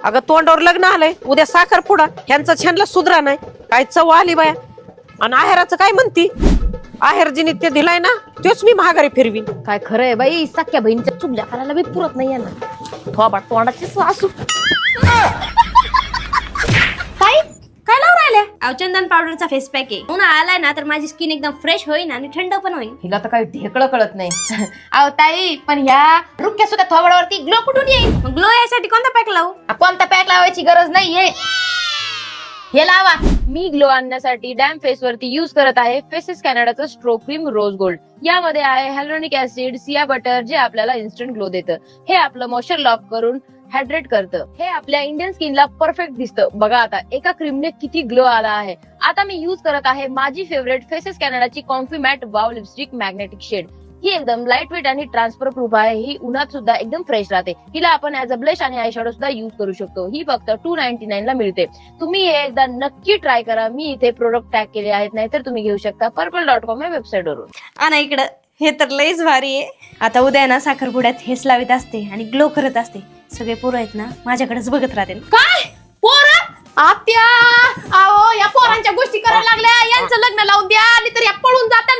अगं तोंडावर लग्न आलंय, उद्या साखरपुडा, ह्यांचा छानला सुधरा नाही. काय चव आली बाया. आणि आहेराचं काय म्हणती? आहेर जिने ते दिलाय ना, तोच मी महागारी फिरवी. काय खरंय बाई, सख्या बहिणीच्या चुगल्या करायला बी पुरत नाही यांना. थोबाड तोंडाची सासू. काय लावून राहिल्या? अहो चंदन पावडरचा फेस पॅक आहे. उन्हाळा आलाय ना तर माझी स्किन एकदम फ्रेश होईल आणि थंड पण होईल. हिला तर काही ढेकळं कळत नाही. अहो ताई, पण ह्या रुक्या सुद्धा थोबाडावरती ग्लो कुठून येईल? मग ग्लो यासाठी कोणता पॅक लावू? कोणता पॅक लावायची गरज नाहीये, हे लावा. मी ग्लो आणण्यासाठी डॅम फेस वरती युज करत आहे फेसेस कॅनडाचं स्ट्रोक क्रीम रोज गोल्ड. यामध्ये आहे हॅलोनिक ऍसिड, सिया बटर, जे आपल्याला इन्स्टंट ग्लो देतं. हे आपलं मॉइश्चर लॉक करून हायड्रेट करतं. हे आपल्या इंडियन स्किनला परफेक्ट दिसतं. बघा आता एका क्रीमने किती ग्लो आला आहे. आता मी युज करत आहे माझी फेवरेट फेसेस कॅनडाची comfy matte wow lipstick magnetic shade. ही एकदम लाईट वेट आणि ट्रान्सफर प्रूफ आहे. ही उन्हात सुद्धा एकदम फ्रेश राहते. हिला आपण ऍज अ ब्लश आणि आय शॅडो सुद्धा युज करू शकतो. ही फक्त $2.99 ला मिळते. तुम्ही हे एकदा नक्की ट्राय करा. मी इथे प्रोडक्ट टॅग केले आहेत, नाहीतर तुम्ही घेऊ शकता purple.com या वेबसाईट वरून. आणा इकडं, हे तर लईच भारी आहे. आता उद्या ना साखरपुड्यात हेच लावित असते आणि ग्लो करत असते. सगळे पोरं आहेत ना माझ्याकडेच बघत राहते. काय पोरं? आत्या, अहो या पोरांच्या गोष्टी करायला लागल्या. यांचं लग्न लावून द्या, आणि तर या पळून जात्या.